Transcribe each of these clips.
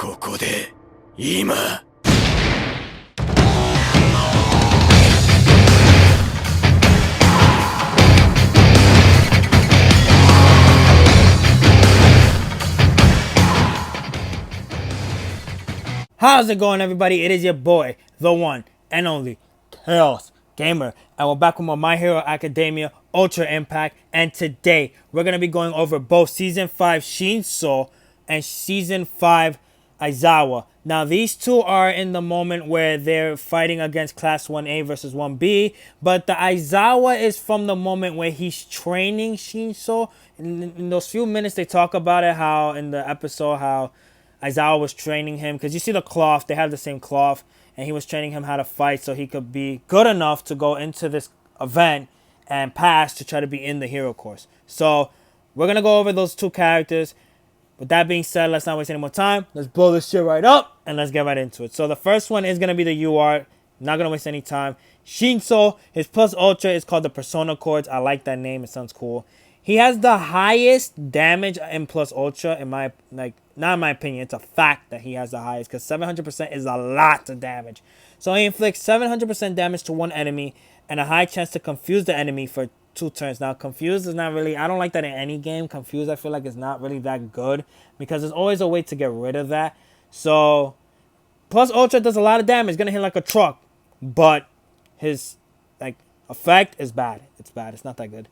ここで今 How's it going, everybody? It is your boy, the one and only Chaos Gamer, and we're back with more My Hero Academia Ultra Impact. And today we're gonna be going over both Season 5 Shinso and Season 5 Aizawa. Now these two are in the moment where they're fighting against Class 1A versus 1B, but the Aizawa is from the moment where he's training Shinso. In those few minutes they talk about it, how in the episode how Izawa was training him, because you see the cloth, they have the same cloth, and he was training him how to fight so he could be good enough to go into this event and pass to try to be in the hero course. So we're going to go over those two characters. With that being said, let's not waste any more time. Let's blow this shit right up and let's get right into it. So the first one is going to be the UR. Not going to waste any time. Shinso, his plus ultra is called the Persona Chords. I like that name. It sounds cool. He has the highest damage in plus ultra in my, not in my opinion, it's a fact that he has the highest, because 700% is a lot of damage. So he inflicts 700% damage to one enemy and a high chance to confuse the enemy for 2 turns. Now, confused is not really, I don't like that in any game. Confused, I feel like, is not really that good, because there's always a way to get rid of that. So plus ultra does a lot of damage. It's gonna hit like a truck, but his effect is bad. It's bad. It's not that good.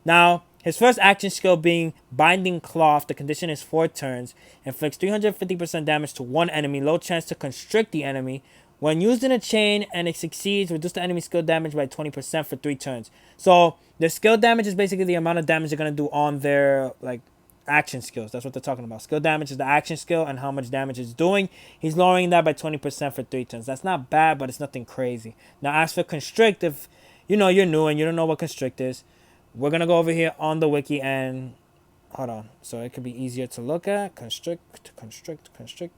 Now, his first action skill being Binding Cloth, the condition is 4 turns, inflicts 350% damage to one enemy, low chance to constrict the enemy. When used in a chain and it succeeds, reduce the enemy skill damage by 20% for 3 turns. So, their skill damage is basically the amount of damage they're going to do on their, action skills. That's what they're talking about. Skill damage is the action skill and how much damage it's doing. He's lowering that by 20% for 3 turns. That's not bad, but it's nothing crazy. Now, as for Constrict, if you're new and you don't know what Constrict is, we're going to go over here on the wiki and hold on. So it could be easier to look at. Constrict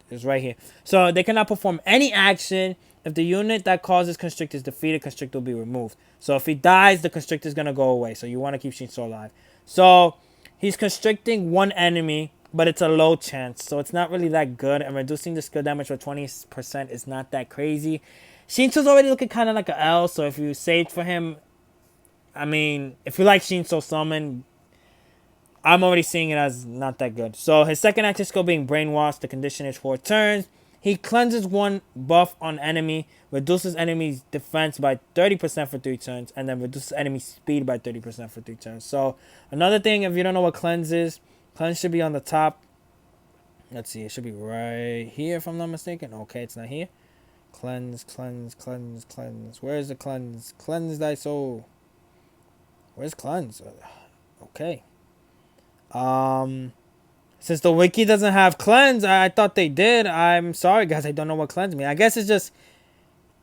is right here. So they cannot perform any action. If the unit that causes Constrict is defeated, Constrict will be removed. So if he dies, the Constrict is going to go away. So you want to keep Shinso alive. So he's constricting one enemy, but it's a low chance. So it's not really that good. And reducing the skill damage by 20% is not that crazy. Shinso's already looking kind of like an L. So if you saved for him, I mean, if you like Shinso Summon, I'm already seeing it as not that good. So his second action skill being Brainwash, the condition is 4 turns. He cleanses one buff on enemy, reduces enemy's defense by 30% for 3 turns, and then reduces enemy speed by 30% for 3 turns. So another thing, if you don't know what cleanse is, cleanse should be on the top. Let's see, it should be right here if I'm not mistaken. Okay, it's not here. Cleanse. Where is the cleanse? Cleanse thy soul. Where's cleanse? Okay. Since the wiki doesn't have cleanse, I thought they did. I'm sorry, guys. I don't know what cleanse means. I guess it's just,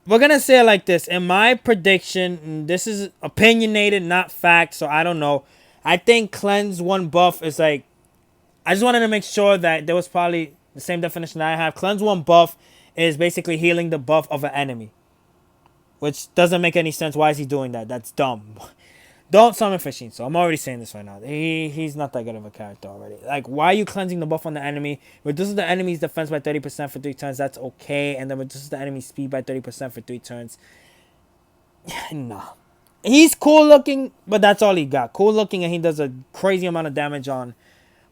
we're gonna say it like this. In my prediction, this is opinionated, not fact, so I don't know. I think cleanse one buff is I just wanted to make sure that there was probably the same definition that I have. Cleanse one buff is basically healing the buff of an enemy, which doesn't make any sense. Why is he doing that? That's dumb. Don't summon for Shinso. I'm already saying this right now. He's not that good of a character already. Why are you cleansing the buff on the enemy? Reduces the enemy's defense by 30% for 3 turns. That's okay. And then reduces the enemy's speed by 30% for 3 turns. Nah. He's cool looking, but that's all he got. Cool looking, and he does a crazy amount of damage on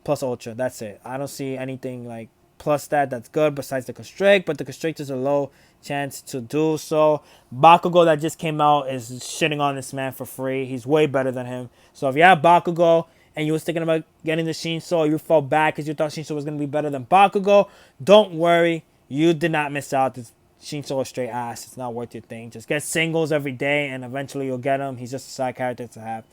plus ultra. That's it. I don't see anything plus that's good besides the Constrict, but the Constrict is a low chance to do so. Bakugo that just came out is shitting on this man for free. He's way better than him. So if you have Bakugo and you was thinking about getting the Shinso, you felt bad because you thought Shinso was going to be better than Bakugo, don't worry. You did not miss out. This Shinso is straight ass. It's not worth your thing. Just get singles every day and eventually you'll get him. He's just a side character to have.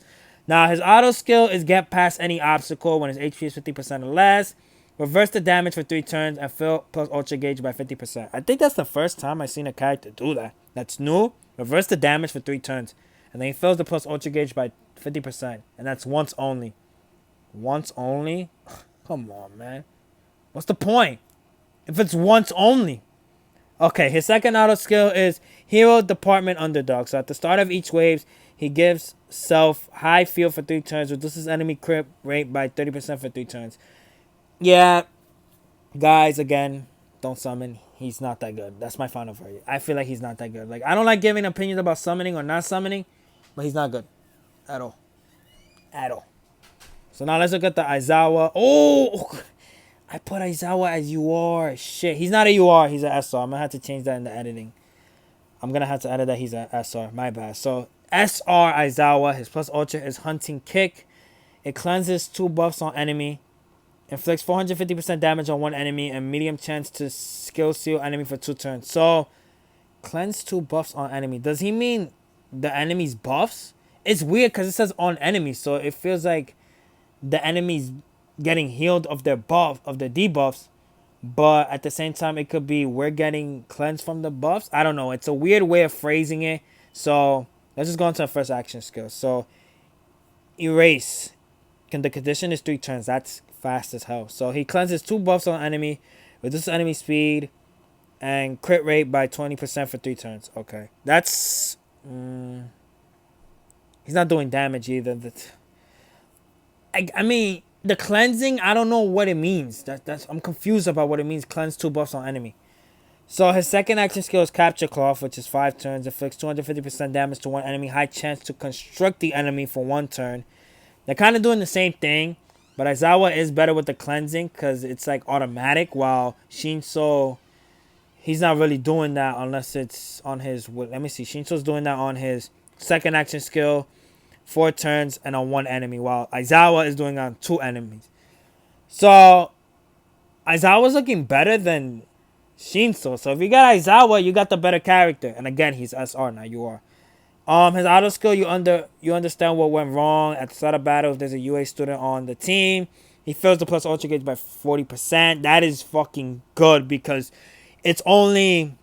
Now his auto skill is get past any obstacle when his HP is 50% or less. Reverse the damage for 3 turns and fill plus ultra gauge by 50%. I think that's the first time I've seen a character do that. That's new. Reverse the damage for 3 turns. And then he fills the plus ultra gauge by 50%. And that's once only. Once only? Come on, man. What's the point? If it's once only. Okay, his second auto skill is Hero Department Underdog. So at the start of each wave, he gives self high field for 3 turns. Reduces enemy crit rate by 30% for 3 turns. Yeah, guys, again, don't summon. He's not that good. That's my final verdict. I feel like he's not that good. Like, I don't like giving opinions about summoning or not summoning, but he's not good at all. At all. So now let's look at the Izawa. Oh, I put Izawa as UR. Shit, he's not a UR. He's an SR. I'm gonna have to change that in the editing. I'm gonna have to edit that he's an SR. My bad. So SR Aizawa. His plus ultra is Hunting Kick. It cleanses 2 buffs on enemy. Inflicts 450% damage on one enemy and medium chance to skill seal enemy for 2 turns. So cleanse 2 buffs on enemy. Does he mean the enemy's buffs? It's weird because it says on enemy, so it feels like the enemy's getting healed of their buff, of the debuffs, but at the same time it could be we're getting cleansed from the buffs. I don't know. It's a weird way of phrasing it. So let's just go into our first action skill. So erase. The condition is 3 turns. That's fast as hell. So he cleanses 2 buffs on enemy, reduces enemy speed, and crit rate by 20% for 3 turns. Okay, that's he's not doing damage either. I mean, the cleansing, I don't know what it means. I'm confused about what it means. Cleanse 2 buffs on enemy. So his second action skill is Capture Cloth, which is 5 turns. Inflicts 250% damage to one enemy. High chance to construct the enemy for 1 turn. They're kind of doing the same thing, but Aizawa is better with the cleansing because it's like automatic, while Shinso, he's not really doing that unless it's on his, let me see, Shinso's doing that on his second action skill, 4 turns, and on 1 enemy, while Aizawa is doing on 2 enemies. So Aizawa's looking better than Shinso. So if you got Aizawa, you got the better character. And again, he's SR, not UR. His auto skill, you understand what went wrong at the start of battle. If there's a UA student on the team, he fills the plus ultra gauge by 40%. That is fucking good because it's only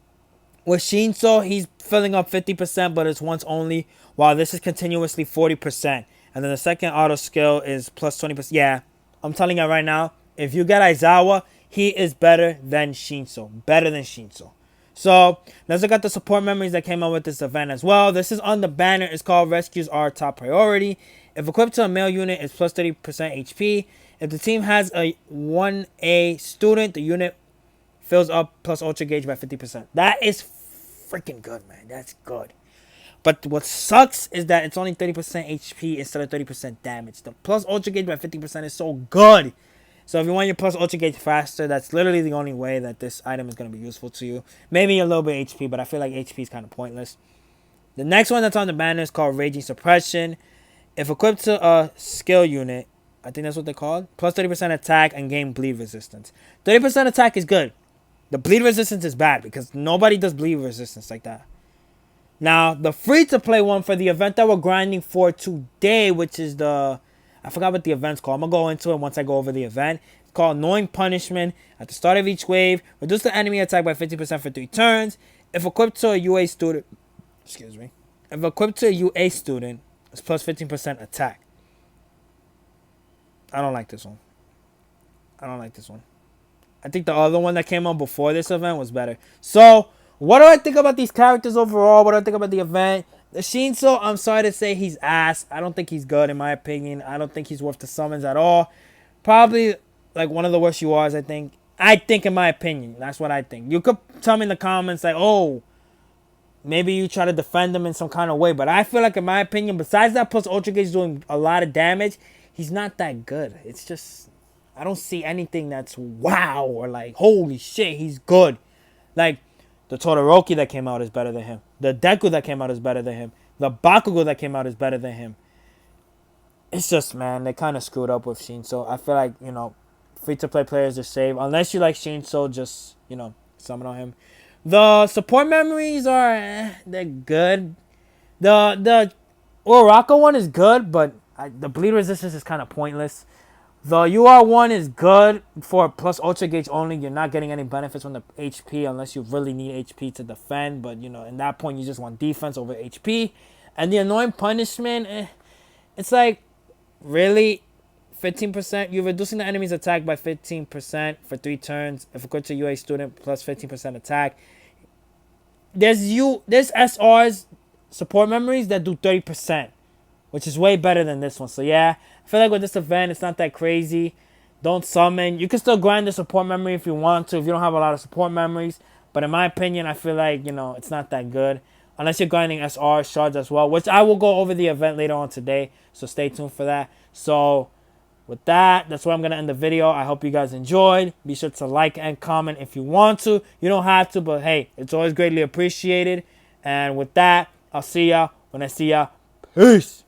with Shinso, he's filling up 50%, but it's once only. While this is continuously 40%, and then the second auto skill is plus 20%. Yeah, I'm telling you right now, if you get Aizawa, he is better than Shinso. Better than Shinso. So let's look at the support memories that came out with this event as well. This is on the banner. It's called Rescues Are Top Priority. If equipped to a male unit, it's plus 30% HP. If the team has a 1A student, the unit fills up plus ultra gauge by 50%. That is freaking good, man. That's good. But what sucks is that it's only 30% HP instead of 30% damage. The plus ultra gauge by 50% is so good. So if you want your plus ultra gauge faster, that's literally the only way that this item is going to be useful to you. Maybe a little bit HP, but I feel like HP is kind of pointless. The next one that's on the banner is called Raging Suppression. If equipped to a skill unit, I think that's what they're called, plus 30% attack and gain bleed resistance. 30% attack is good. The bleed resistance is bad because nobody does bleed resistance like that. Now, the free-to-play one for the event that we're grinding for today, which is the, I forgot what the event's called. I'm going to go into it once I go over the event. It's called Annoying Punishment. At the start of each wave, reduce the enemy attack by 50% for 3 turns. If equipped to a UA student, If equipped to a UA student, it's plus 15% attack. I don't like this one. I think the other one that came out before this event was better. So, what do I think about these characters overall? What do I think about the event? The Shinso, I'm sorry to say he's ass. I don't think he's good in my opinion. I don't think he's worth the summons at all. Probably like one of the worst URs, I think. I think in my opinion. That's what I think. You could tell me in the comments like, oh, maybe you try to defend him in some kind of way. But I feel like in my opinion, besides that plus Ultra Gauge doing a lot of damage, he's not that good. It's just, I don't see anything that's wow or like, holy shit, he's good. Like, the Todoroki that came out is better than him. The Deku that came out is better than him. The Bakugo that came out is better than him. It's just, man, they kind of screwed up with Shinso. I feel like, free-to-play players are safe. Unless you like Shinso, just, summon on him. The support memories are, they're good. The Uraraka one is good, but the bleed resistance is kind of pointless. The UR one is good for plus Ultra Gauge only. You're not getting any benefits from the HP unless you really need HP to defend. But, in that point, you just want defense over HP. And the Annoying Punishment, it's like, really, 15%. You're reducing the enemy's attack by 15% for 3 turns. If equipped to UA student, plus 15% attack. There's SR's support memories that do 30%, which is way better than this one. So, yeah, I feel like with this event, it's not that crazy. don't summon. You can still grind the support memory if you want to, if you don't have a lot of support memories. But in my opinion, I feel like, it's not that good. Unless you're grinding SR shards as well, which I will go over the event later on today. So stay tuned for that. So with that, that's where I'm going to end the video. I hope you guys enjoyed. Be sure to like and comment if you want to. You don't have to, but hey, it's always greatly appreciated. And with that, I'll see ya when I see ya. Peace.